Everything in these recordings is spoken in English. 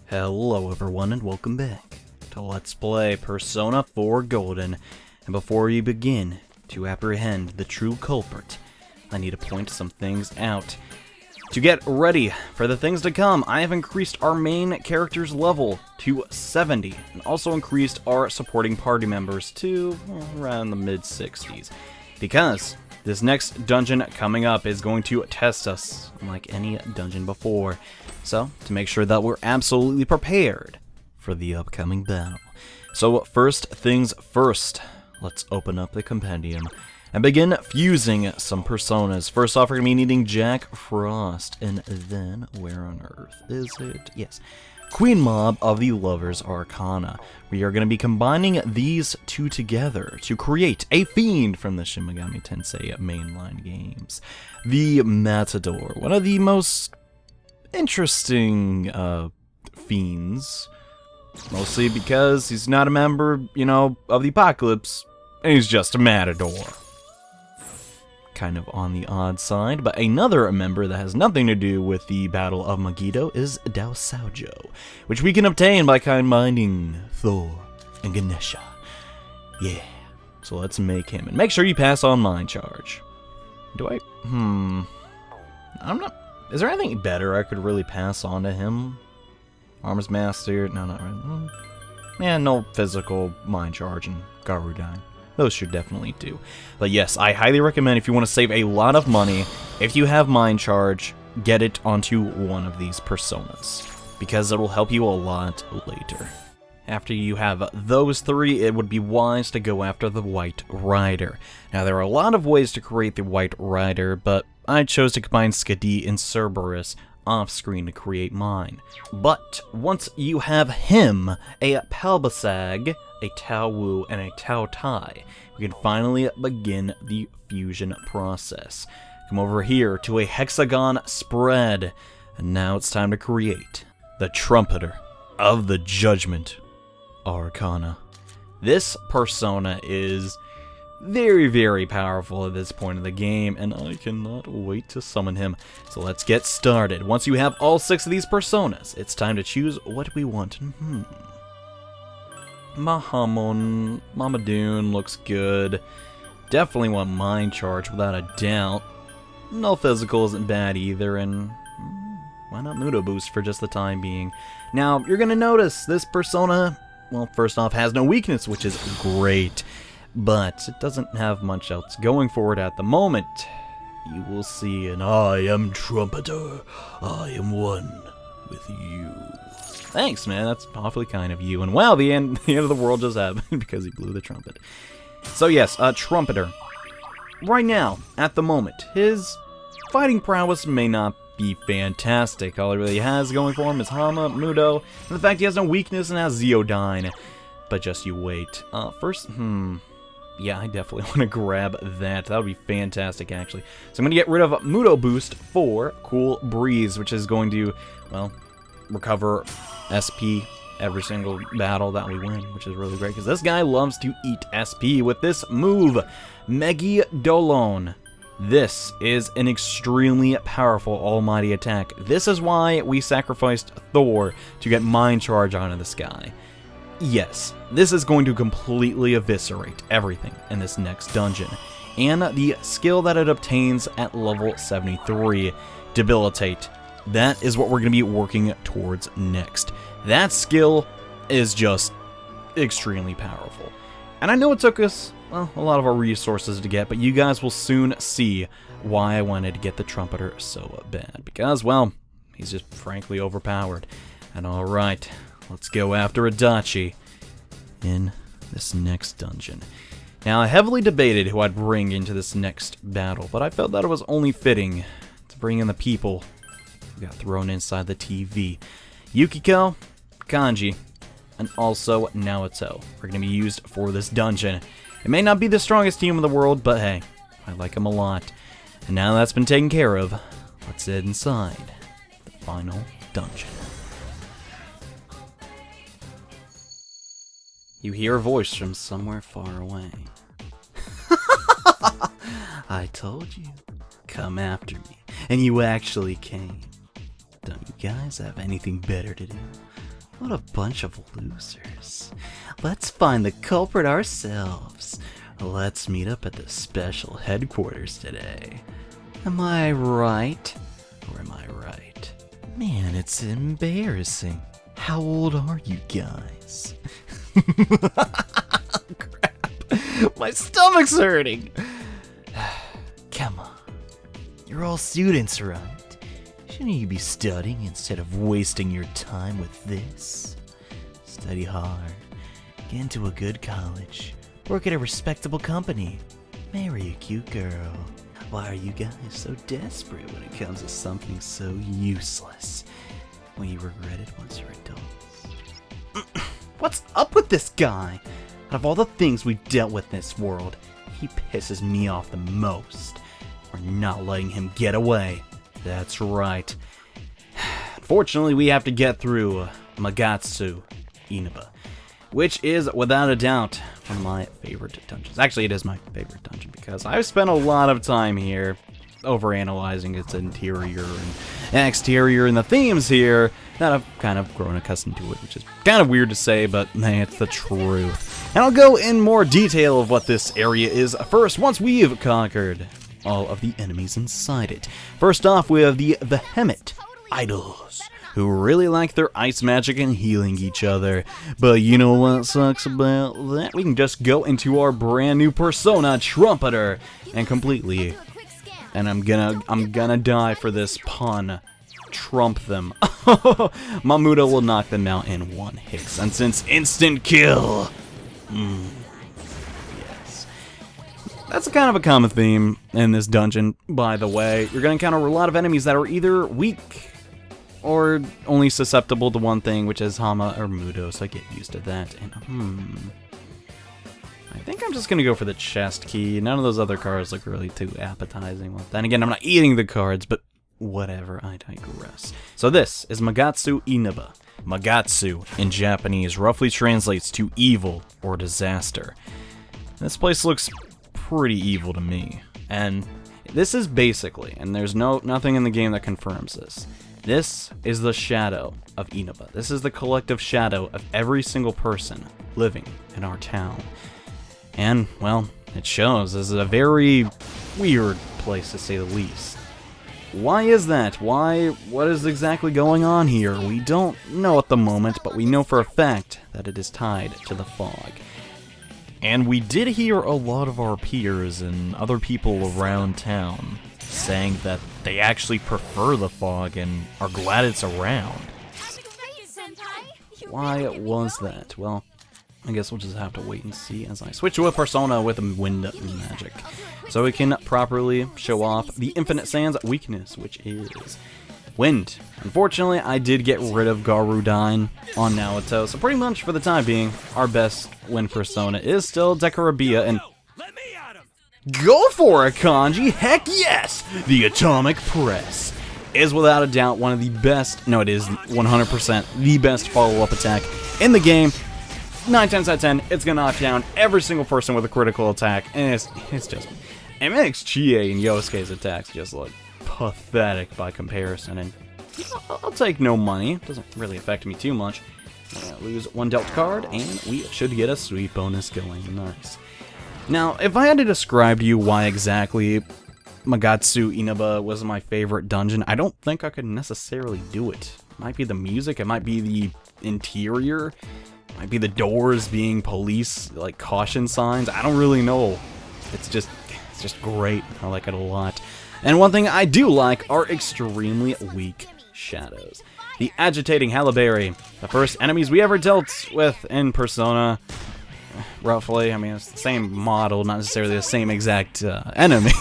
Hello everyone and welcome back to Let's Play Persona 4 Golden. And before you begin to apprehend the true culprit, I need to point some things out. To get ready for the things to come, I have increased our main character's level to 70, and also increased our supporting party members to around the mid-60s. Because this next dungeon coming up is going to test us unlike any dungeon before. So, to make sure that we're absolutely prepared for the upcoming battle. So, first things first, let's open up the compendium and begin fusing some personas. First off, we're going to be needing Jack Frost, and then, where on earth is it? Yes, Queen Mob of the Lover's Arcana. We are going to be combining these two together to create a fiend from the Shin Megami Tensei mainline games. The Matador, one of the most interesting fiends, mostly because he's not a member, of the Apocalypse, and he's just a Matador. Kind of on the odd side, but another member that has nothing to do with the Battle of Megiddo is Dao Saojo, which we can obtain by combining Thor and Ganesha. Yeah, so let's make him, and make sure you pass on Mind Charge. I'm not... Is there anything better I could really pass on to him? Arms Master? No, not really. Yeah, no physical Mind Charge and Garudai. Those should definitely do. But yes, I highly recommend if you want to save a lot of money, if you have Mind Charge, get it onto one of these personas, because it'll help you a lot later. After you have those three, it would be wise to go after the White Rider. Now, there are a lot of ways to create the White Rider, but I chose to combine Skadi and Cerberus off-screen to create mine. But once you have him, a Palbasag, a Tao Wu, and a Tao Tai, we can finally begin the fusion process. Come over here to a hexagon spread, and now it's time to create the Trumpeter of the Judgment Arcana. This persona is very, very powerful at this point of the game, and I cannot wait to summon him. So let's get started. Once you have all 6 of these personas, it's time to choose what we want. Mahamon, Mamadoon looks good. Definitely want Mind Charge without a doubt. No physical isn't bad either, and why not Mudo Boost for just the time being. Now, you're gonna notice this persona, well, first off, has no weakness, which is great. But it doesn't have much else going for it at the moment. You will see an I am Trumpeter. I am one with you. Thanks, man. That's awfully kind of you. And wow, the end of the world just happened because he blew the trumpet. So yes, Trumpeter. Right now, at the moment, his fighting prowess may not be fantastic. All he really has going for him is Hama, Mudo, and the fact he has no weakness and has Zeodyne. But just you wait. First, yeah, I definitely want to grab that. That would be fantastic, actually. So I'm going to get rid of Mudo Boost for Cool Breeze, which is going to, well, recover SP every single battle that we win, which is really great, because this guy loves to eat SP with this move, Megi Dolon. This is an extremely powerful almighty attack. This is why we sacrificed Thor to get Mind Charge onto this guy. Yes, this is going to completely eviscerate everything in this next dungeon. And the skill that it obtains at level 73, Debilitate, that is what we're going to be working towards next. That skill is just extremely powerful. And I know it took us, well, a lot of our resources to get, but you guys will soon see why I wanted to get the Trumpeter so bad. Because, well, he's just frankly overpowered. And alright, let's go after Adachi in this next dungeon. Now, I heavily debated who I'd bring into this next battle, but I felt that it was only fitting to bring in the people who got thrown inside the TV. Yukiko, Kanji, and also Naoto are going to be used for this dungeon. It may not be the strongest team in the world, but hey, I like them a lot. And now that's been taken care of, let's head inside the final dungeon. You hear a voice from somewhere far away. I told you, come after me, and you actually came. Don't you guys have anything better to do? What a bunch of losers. Let's find the culprit ourselves. Let's meet up at the special headquarters today. Am I right? Or am I right? Man, it's embarrassing. How old are you guys? Crap. My stomach's hurting. Come on. You're all students, right? Shouldn't you be studying instead of wasting your time with this? Study hard. Get into a good college. Work at a respectable company. Marry a cute girl. Why are you guys so desperate when it comes to something so useless? Will you regret it once you're adults? What's up with this guy? Out of all the things we've dealt with in this world, he pisses me off the most. We're not letting him get away. That's right. Unfortunately, we have to get through Magatsu Inaba, which is, without a doubt, one of my favorite dungeons. Actually, it is my favorite dungeon because I've spent a lot of time here overanalyzing its interior and exterior and the themes here that I've kind of grown accustomed to it, which is kind of weird to say, but man, it's the truth. And I'll go in more detail of what this area is first once we've conquered all of the enemies inside it. First off, we have the Behemoth Idols, who really like their ice magic and healing each other. But you know what sucks about that? We can just go into our brand new persona, Trumpeter, and completely, and I'm gonna die for this pun, trump them. Mamuda will knock them out in one hit, since it's instant kill. Yes. That's a kind of a common theme in this dungeon, by the way. You're gonna encounter a lot of enemies that are either weak or only susceptible to one thing, which is Hama or Mudo, so I get used to that. And I think I'm just gonna go for the chest key. None of those other cards look really too appetizing. Well, then again, I'm not eating the cards, but whatever, I digress. So this is Magatsu Inaba. Magatsu, in Japanese, roughly translates to evil or disaster. This place looks pretty evil to me. And this is basically, and there's nothing in the game that confirms this, this is the shadow of Inaba. This is the collective shadow of every single person living in our town. And, well, it shows. This is a very weird place, to say the least. Why is that? What is exactly going on here? We don't know at the moment, but we know for a fact that it is tied to the fog. And we did hear a lot of our peers and other people around town saying that they actually prefer the fog and are glad it's around. Why was that? Well, I guess we'll just have to wait and see as I switch to a persona with wind magic, so we can properly show off the Infinite Sand's weakness, which is wind. Unfortunately, I did get rid of Garudine on Naoto, so pretty much for the time being, our best wind persona is still Dekarabia, and go for it, Kanji! Heck yes! The Atomic Press is without a doubt one of the best, no, it is 100% the best follow-up attack in the game. 9 times out of 10, it's gonna knock down every single person with a critical attack, and it's just, it makes Chie and Yosuke's attacks just look pathetic by comparison, and I'll take no money. It doesn't really affect me too much. Lose one dealt card, and we should get a sweet bonus going. Nice. Now, if I had to describe to you why exactly Magatsu Inaba was my favorite dungeon, I don't think I could necessarily do it. It might be the music, it might be the interior, it might be the doors being police, like, caution signs. I don't really know. It's just great. I like it a lot. And one thing I do like are extremely weak shadows. The Agitating Hailberry, the first enemies we ever dealt with in Persona, roughly. I mean, it's the same model, not necessarily the same exact enemy,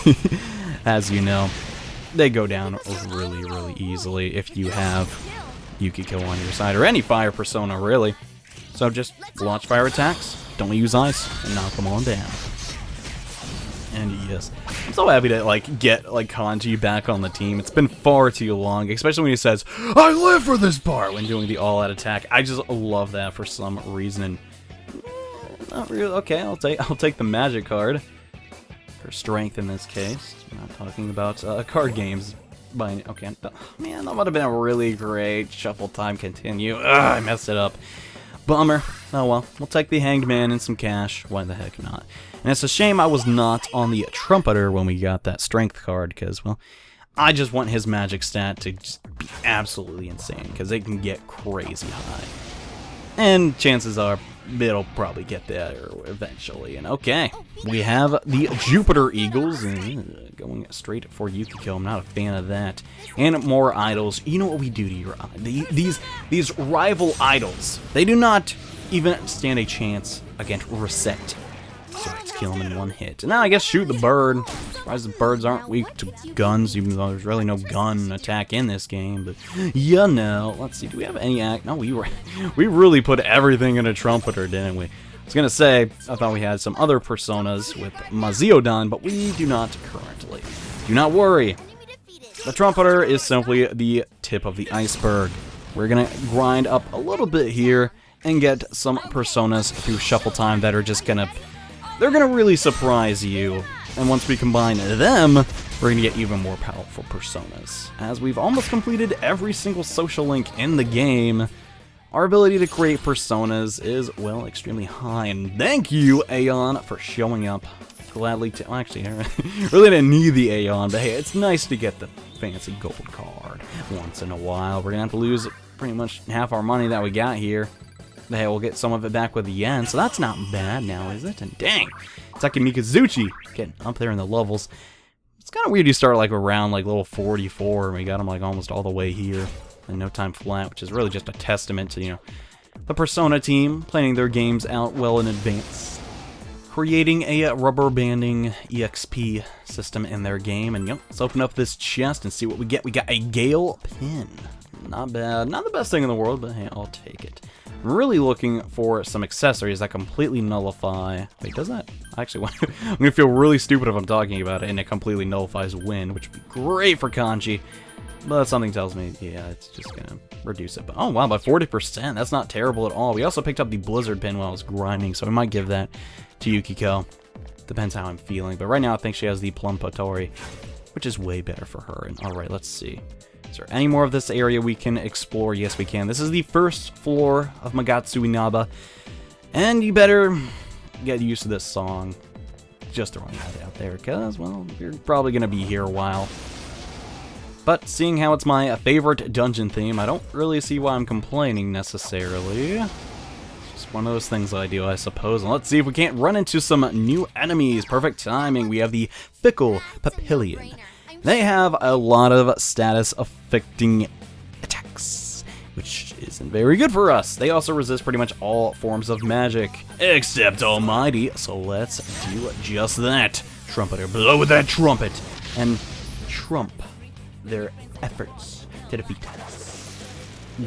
as you know. They go down really, really easily if you have Yukiko on your side, or any fire persona, really. So just launch fire attacks, don't use ice, and knock them all down. And yes, I'm so happy to get Kanji back on the team. It's been far too long, especially when he says, "I live for this part" when doing the all-out attack. I just love that for some reason. And not really. Okay, I'll take the magic card for strength in this case. I'm not talking about card games Okay, man, that would have been a really great shuffle time continue. Ugh, I messed it up. Bummer. Oh well, we'll take the Hanged Man and some cash. Why the heck not? And it's a shame I was not on the Trumpeter when we got that strength card, because, well, I just want his magic stat to just be absolutely insane, because it can get crazy high. And chances are, it'll probably get better eventually. And okay, we have the Jupiter Eagles, going straight for Yukiko. I'm not a fan of that. And more idols. You know what we do to your these rival idols? They do not even stand a chance against Reset. So let's kill him in one hit. And now I guess shoot the bird. I'm surprised the birds aren't weak to guns, even though there's really no gun attack in this game. But you know, let's see. Do we have any act? No, we really put everything in a Trumpeter, didn't we? I was gonna say I thought we had some other personas with Maziodan, but we do not currently. Do not worry. The Trumpeter is simply the tip of the iceberg. We're gonna grind up a little bit here and get some personas through shuffle time that are just gonna. They're gonna really surprise you, and once we combine them, we're gonna get even more powerful personas. As we've almost completed every single social link in the game, our ability to create personas is, well, extremely high. And thank you, Aeon, for showing up. Gladly to. Well, actually, I really didn't need the Aeon, but hey, it's nice to get the fancy gold card once in a while. We're gonna have to lose pretty much half our money that we got here. Hey, we'll get some of it back with the yen, so that's not bad now, is it? And dang, Taki Mikazuchi getting up there in the levels. It's kind of weird you start like around like level 44, and we got him like almost all the way here in no time flat, which is really just a testament to, you know, the Persona team planning their games out well in advance, creating a rubber banding EXP system in their game. And yep, let's open up this chest and see what we get. We got a Gale Pin. Not bad, not the best thing in the world, but hey, I'll take it. I'm really looking for some accessories that completely nullify. Wait, does that? Actually, I'm gonna feel really stupid if I'm talking about it and it completely nullifies wind, which would be great for Kanji. But something tells me, yeah, it's just gonna reduce it. But oh wow, by 40%, that's not terrible at all. We also picked up the Blizzard Pin while I was grinding, so I might give that to Yukiko. Depends how I'm feeling. But right now, I think she has the Plum Potori, which is way better for her. And all right, let's see. Is there any more of this area we can explore? Yes, we can. This is the first floor of Magatsu Inaba. And you better get used to this song. Just throwing that out there, because, well, you're probably going to be here a while. But seeing how it's my favorite dungeon theme, I don't really see why I'm complaining necessarily. It's just one of those things I do, I suppose. And let's see if we can't run into some new enemies. Perfect timing. We have the Fickle Papillion. They have a lot of status-affecting attacks, which isn't very good for us. They also resist pretty much all forms of magic, except Almighty, so let's do just that. Trumpeter, blow that trumpet, and trump their efforts to defeat us.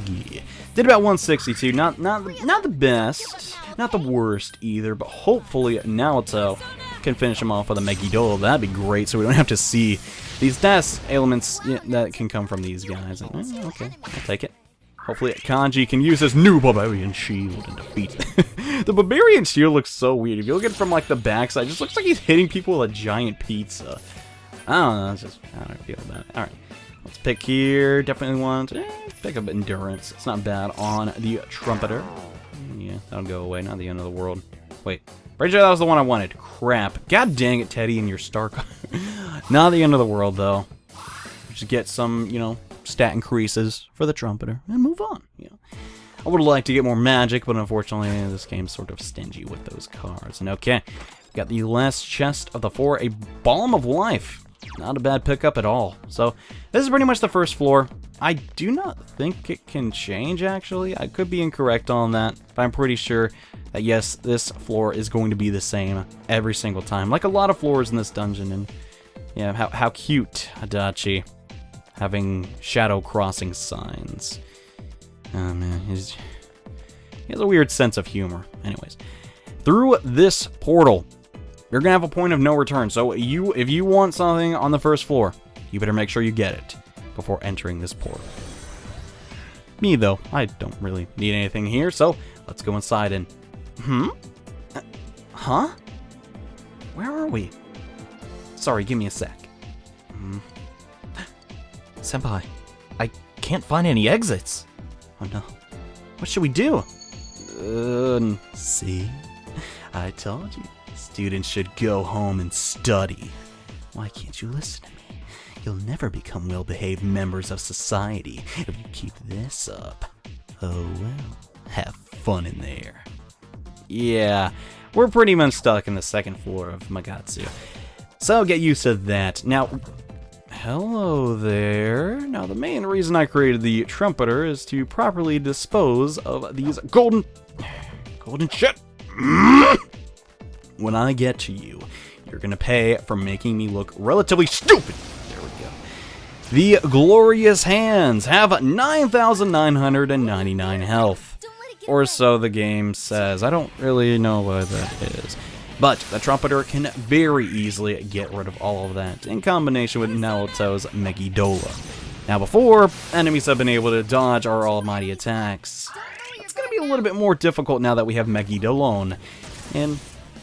Yeah. Did about 162, not the best, not the worst either, but hopefully Naoto can finish him off with a Megiddo. That'd be great, so we don't have to see these status ailments that can come from these guys. And, okay, I'll take it. Hopefully Kanji can use his new Barbarian Shield and defeat the Barbarian Shield looks so weird. If you look at it from like the backside, it just looks like he's hitting people with a giant pizza. I don't know, that's just how I feel about it. Alright, let's pick here. Definitely want to pick up Endurance. It's not bad on the Trumpeter. Yeah, that'll go away, not the end of the world. Wait, pretty sure that was the one I wanted. Crap. God dang it, Teddy, and your star card. Not the end of the world, though. Just get some, you know, stat increases for the Trumpeter and move on. You know, I would like to get more magic, but unfortunately, this game's sort of stingy with those cards. And okay, we got the last chest of the 4, a Balm of Life. Not a bad pickup at all. So this is pretty much the first floor. I do not think it can change, actually. I could be incorrect on that, but I'm pretty sure that yes, this floor is going to be the same every single time, like a lot of floors in this dungeon. And yeah, how cute, Adachi, having shadow crossing signs. Oh man, he has a weird sense of humor. Anyways, through this portal, you're gonna have a point of no return. So if you want something on the first floor, you better make sure you get it before entering this portal. Me though, I don't really need anything here, so let's go inside and huh? Where are we? Sorry, give me a sec. Senpai, I can't find any exits. Oh no. What should we do? See? I told you. Students should go home and study. Why can't you listen to me? You'll never become well-behaved members of society if you keep this up. Oh well, have fun in there. Yeah, we're pretty much stuck in the second floor of Magatsu. So get used to that. Now, hello there. Now the main reason I created the trumpeter is to properly dispose of these golden shit. When I get to you, you're gonna pay for making me look relatively stupid. There we go. The glorious hands have 9,999 health. Or so the game says. I don't really know what that is. But the trumpeter can very easily get rid of all of that in combination with Naruto's Megidola. Now before, enemies have been able to dodge our almighty attacks. It's going to be a little bit more difficult now that we have Megidolon. And,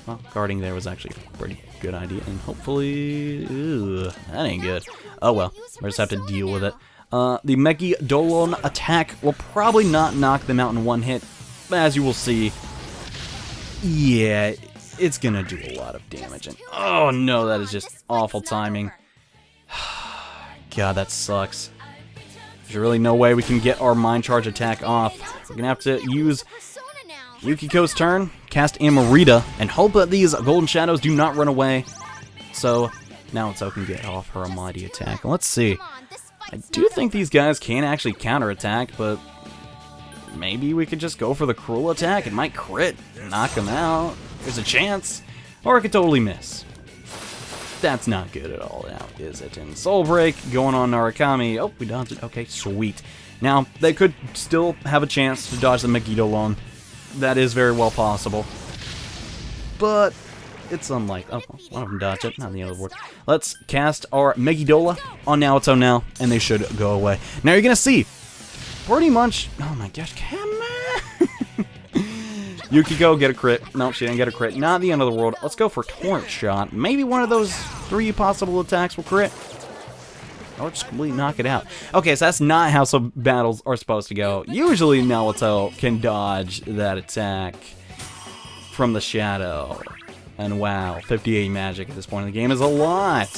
well, guarding there was actually a pretty good idea. And hopefully, that ain't good. Oh well, we just have to deal with it. The Megidolon attack will probably not knock them out in one hit. But as you will see, yeah, it's gonna do a lot of damage. And oh no, that is just awful timing. God, that sucks. There's really no way we can get our Mind Charge attack off. We're gonna have to use Yukiko's turn, cast Amarita, and hope that these golden shadows do not run away. So now Naoto can get off her almighty attack. Let's see. I do think these guys can actually counterattack, but maybe we could just go for the cruel attack. It might crit, knock them out. There's a chance. Or it could totally miss. That's not good at all now, is it? And Soul Break going on Narukami. Oh, we dodged it. Okay, sweet. Now, they could still have a chance to dodge the Megidolon. That is very well possible. But it's unlikely. Oh, one of them dodged it. Not the other board. Let's cast our Megidola on Naoto now, and they should go away. Now you're going to see, pretty much... Oh my gosh, come on! Yukiko, get a crit. No, she didn't get a crit. Not the end of the world. Let's go for Torrent Shot. Maybe one of those 3 possible attacks will crit. Or just completely knock it out. Okay, so that's not how some battles are supposed to go. Usually Naoto can dodge that attack from the shadow. And wow, 58 magic at this point in the game is a lot.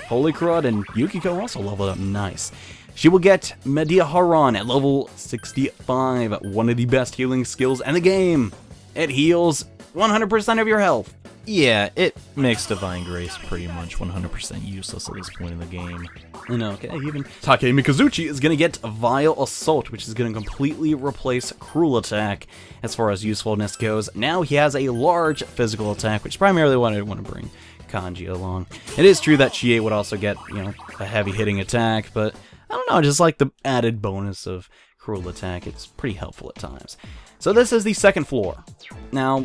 Holy crud, and Yukiko also leveled up nice. She will get Media Haran at level 65, one of the best healing skills in the game. It heals 100% of your health. Yeah, it makes Divine Grace pretty much 100% useless at this point in the game. And okay, even Take Mikazuchi is going to get Vile Assault, which is going to completely replace Cruel Attack as far as usefulness goes. Now he has a large physical attack, which is primarily what I want to bring Kanji along. It is true that Chie would also get, you know, a heavy hitting attack, but I don't know, I just like the added bonus of Cruel Attack. It's pretty helpful at times. So this is the second floor. Now,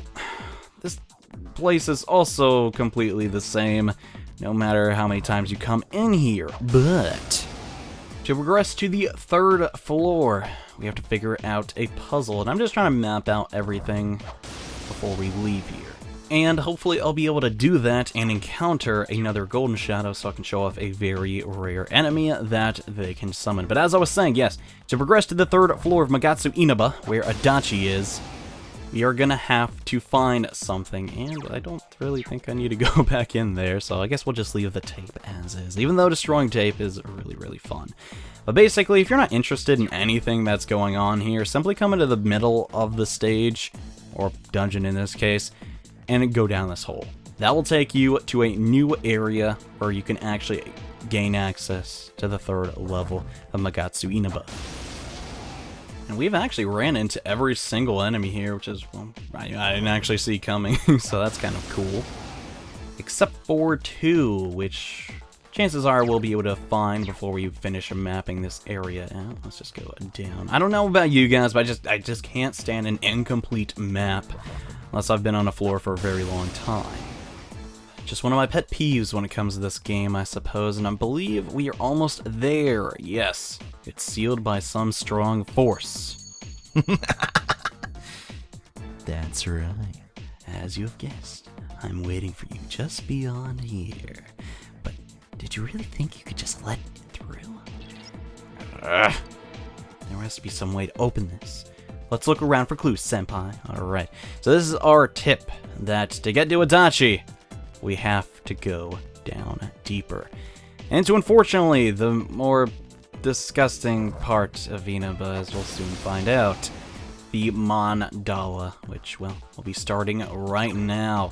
this place is also completely the same, no matter how many times you come in here. But to progress to the third floor, we have to figure out a puzzle. And I'm just trying to map out everything before we leave here. And hopefully I'll be able to do that and encounter another golden shadow so I can show off a very rare enemy that they can summon. But as I was saying, yes, to progress to the third floor of Magatsu Inaba, where Adachi is, we are gonna have to find something, and I don't really think I need to go back in there, so I guess we'll just leave the tape as is, even though destroying tape is really, really fun. But basically, if you're not interested in anything that's going on here, simply come into the middle of the stage, or dungeon in this case, and go down this hole. That will take you to a new area where you can actually gain access to the third level of Magatsu Inaba. And we've actually ran into every single enemy here, which is, well, I didn't actually see coming, so that's kind of cool. Except for 2, which chances are we'll be able to find before we finish mapping this area out. Let's just go down. I don't know about you guys, but I just can't stand an incomplete map unless I've been on a floor for a very long time. Just one of my pet peeves when it comes to this game, I suppose, and I believe we are almost there. Yes, it's sealed by some strong force. That's right. As you have guessed, I'm waiting for you just beyond here. But did you really think you could just let it through? Ugh. There has to be some way to open this. Let's look around for clues, senpai. Alright, so this is our tip, that to get to Adachi, we have to go down deeper. And to, unfortunately, the more disgusting part of Inaba, as we'll soon find out, the Mandala, which, well, we'll be starting right now.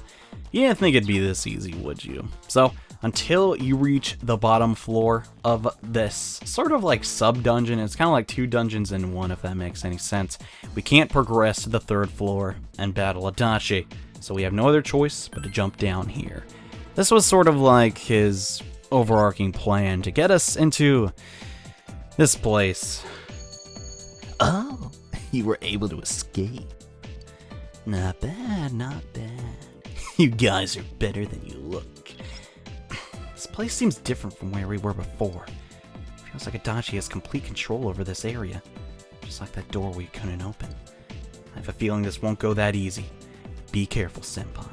You didn't think it'd be this easy, would you? So, until you reach the bottom floor of this sort of like sub-dungeon, it's kind of like 2 dungeons in one, if that makes any sense, we can't progress to the 3rd floor and battle Adachi, so we have no other choice but to jump down here. This was sort of like his overarching plan to get us into this place. Oh, you were able to escape. Not bad, not bad. You guys are better than you look. This place seems different from where we were before. Feels like Adachi has complete control over this area. Just like that door we couldn't open. I have a feeling this won't go that easy. Be careful, senpai.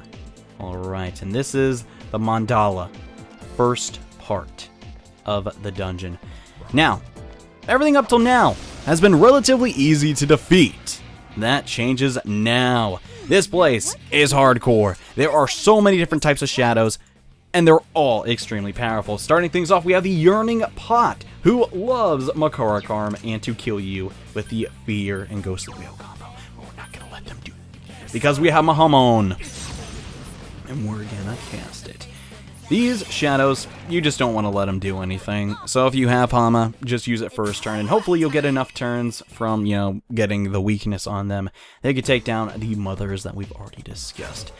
Alright, and this is the Mandala. First part of the dungeon. Now, everything up till now has been relatively easy to defeat. That changes now. This place is hardcore. There are so many different types of shadows, and they're all extremely powerful. Starting things off, we have the Yearning Pot, who loves Makarakarm and to kill you with the Fear and Ghostly Whale combo. But we're not gonna let them do it, because we have Mahamon, and we're gonna cast it. These shadows, you just don't want to let them do anything. So if you have Hama, just use it first turn, and hopefully you'll get enough turns from, you know, getting the weakness on them. They can take down the mothers that we've already discussed.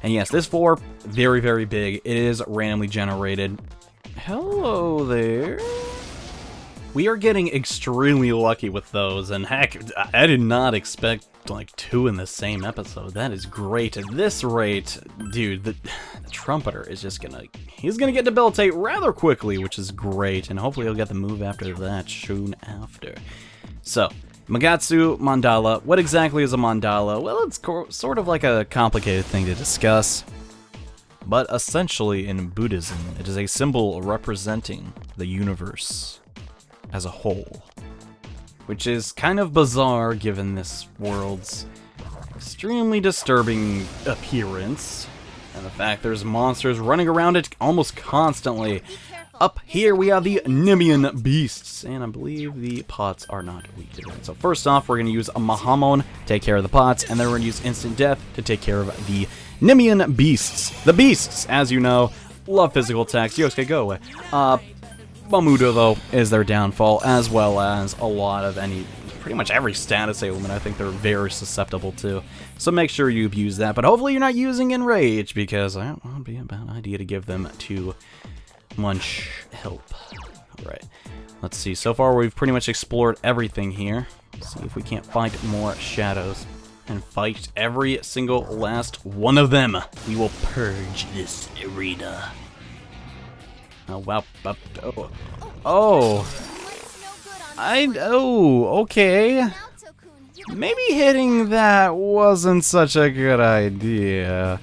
And yes, this floor, very, very big. It is randomly generated. Hello there. We are getting extremely lucky with those, and heck, I did not expect like 2 in the same episode. That is great. At this rate, dude, the trumpeter is just he's gonna get debilitate rather quickly, which is great, and hopefully he'll get the move after that soon after. So, Magatsu Mandala. What exactly is a mandala? Well, it's sort of like a complicated thing to discuss, but essentially in Buddhism, it is a symbol representing the universe as a whole, which is kind of bizarre given this world's extremely disturbing appearance, and the fact there's monsters running around it almost constantly. Up here we have the Nimian Beasts, and I believe the pots are not weak to that. So first off, we're going to use a Mahamon to take care of the pots, and then we're going to use Instant Death to take care of the Nimian Beasts. The Beasts, as you know, love physical attacks. Yosuke, go away. Mamudo, though, is their downfall, as well as a lot of pretty much every status ailment I think they're very susceptible to. So make sure you abuse that, but hopefully you're not using Enrage, because that would be a bad idea to give them too much help. Alright, let's see. So far we've pretty much explored everything here. Let's see if we can't find more shadows and fight every single last one of them. We will purge this arena. Oh, wow. Okay. Maybe hitting that wasn't such a good idea.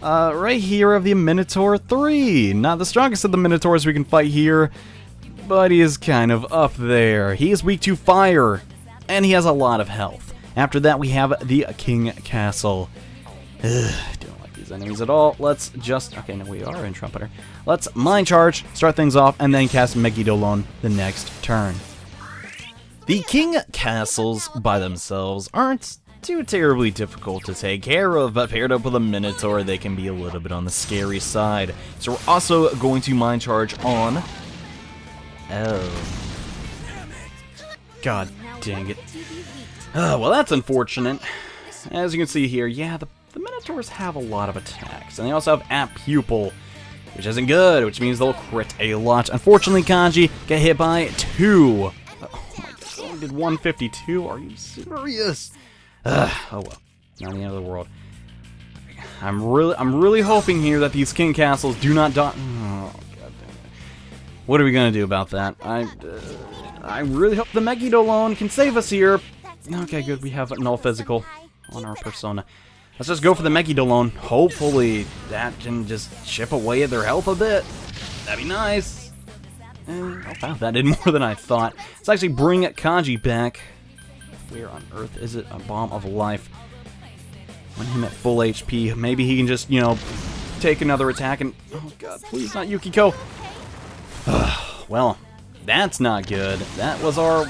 Right here of the Minotaur 3. Not the strongest of the Minotaurs we can fight here, but he is kind of up there. He is weak to fire, and he has a lot of health. After that, we have the King Castle. Don't like these enemies at all. Let's just... Okay, no, we are in Trumpeter. Let's Mind Charge, start things off, and then cast Megidolon the next turn. The King Castles by themselves aren't too terribly difficult to take care of, but paired up with a Minotaur, they can be a little bit on the scary side. So we're also going to Mind Charge on... Oh. God dang it. Well, that's unfortunate. As you can see here, yeah, the Minotaurs have a lot of attacks, and they also have Apt Pupil, which isn't good, which means they'll crit a lot. Unfortunately, Kanji get hit by 2. Oh my god, only did 152? Are you serious? Oh well, not the end of the world. I'm really hoping here that these King Castles do not die. Oh god damn it. What are we gonna do about that? I really hope the Megidolon can save us here. Okay, good. We have null physical on our persona. Let's just go for the Megidolon. Hopefully that can just chip away at their health a bit. That'd be nice. Oh, wow, that did more than I thought. Let's actually bring Kanji back. Where on earth is it? A bomb of life. When him at full HP, maybe he can just, you know, take another attack and... Oh god, please not Yukiko. Well, that's not good. That was our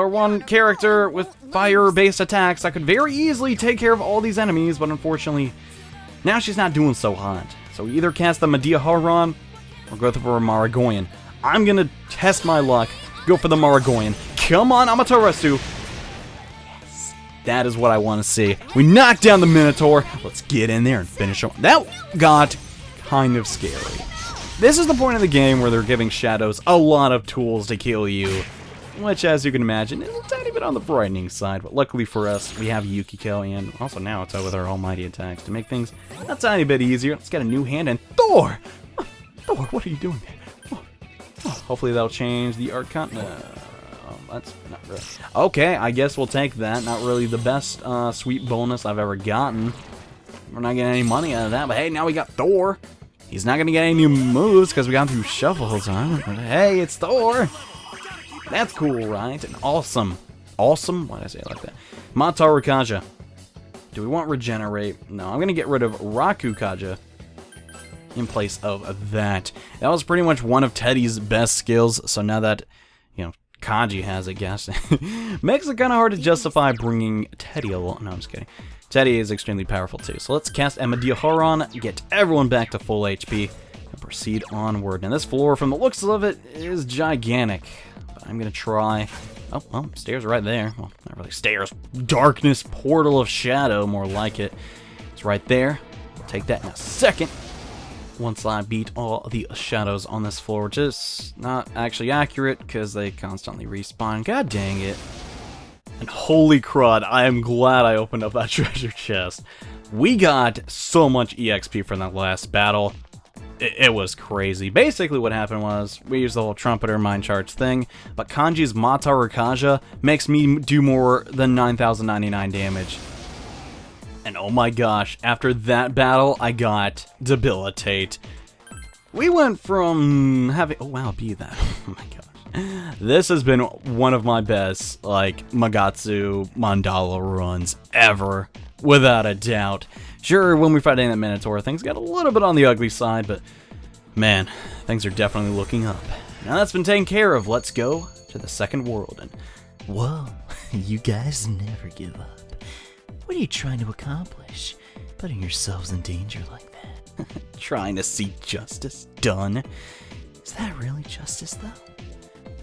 one character with fire-based attacks that could very easily take care of all these enemies, but unfortunately, now she's not doing so hot. So we either cast the Medea Haran or go for a Maragoyan. I'm gonna test my luck, go for the Maragoyan. Come on, Amaterasu! Yes, that is what I want to see. We knocked down the Minotaur. Let's get in there and finish him. That got kind of scary. This is the point of the game where they're giving shadows a lot of tools to kill you, which, as you can imagine, is a tiny bit on the frightening side, but luckily for us, we have Yukiko, and also now it's out with our almighty attacks to make things a tiny bit easier. Let's get a new hand, and Thor! Thor, what are you doing there? Hopefully that'll change the Archon. That's not really... Okay, I guess we'll take that. Not really the best sweet bonus I've ever gotten. We're not getting any money out of that, but hey, now we got Thor. He's not going to get any new moves because we got him through shuffle time. But hey, it's Thor. That's cool, right? And awesome. Awesome? Why did I say it like that? Mataru Kaja. Do we want Regenerate? No, I'm going to get rid of Raku Kaja in place of that. That was pretty much one of Teddy's best skills, so now that, you know, Kanji has it, guess. Makes it kind of hard to justify bringing Teddy along. No, I'm just kidding. Teddy is extremely powerful too. So let's cast Medea Haran, get everyone back to full HP, and proceed onward. Now this floor, from the looks of it, is gigantic. But I'm going to try... Oh, well, stairs right there. Well, not really stairs. Darkness, portal of shadow, more like it. It's right there. We'll take that in a second. Once I beat all the shadows on this floor, which is not actually accurate because they constantly respawn. God dang it. And holy crud, I am glad I opened up that treasure chest. We got so much EXP from that last battle. It was crazy. Basically what happened was, we used the whole trumpeter mind charge thing, but Kanji's Mataru Kaja makes me do more than 9,099 damage. And oh my gosh, after that battle, I got Debilitate. We went from having... Oh wow, be that. Oh my gosh. This has been one of my best, like, Magatsu Mandala runs ever. Without a doubt. Sure, when we fight that Minotaur, things got a little bit on the ugly side, but... Man, things are definitely looking up. Now that's been taken care of, let's go to the second world and... Whoa, you guys never give up. What are you trying to accomplish? Putting yourselves in danger like that? Trying to see justice done? Is that really justice, though?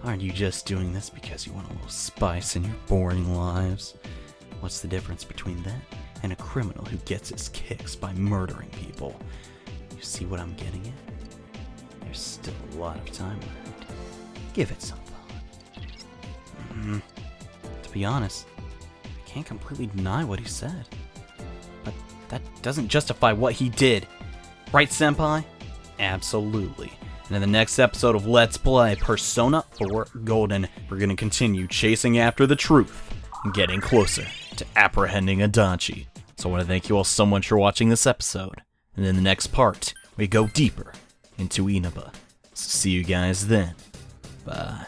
Aren't you just doing this because you want a little spice in your boring lives? What's the difference between that and a criminal who gets his kicks by murdering people? You see what I'm getting at? There's still a lot of time left. Give it some thought. To be honest, can't completely deny what he said. But that doesn't justify what he did. Right, Senpai? Absolutely. And in the next episode of Let's Play Persona 4 Golden, we're going to continue chasing after the truth and getting closer to apprehending Adachi. So I want to thank you all so much for watching this episode. And in the next part, we go deeper into Inaba. So see you guys then. Bye.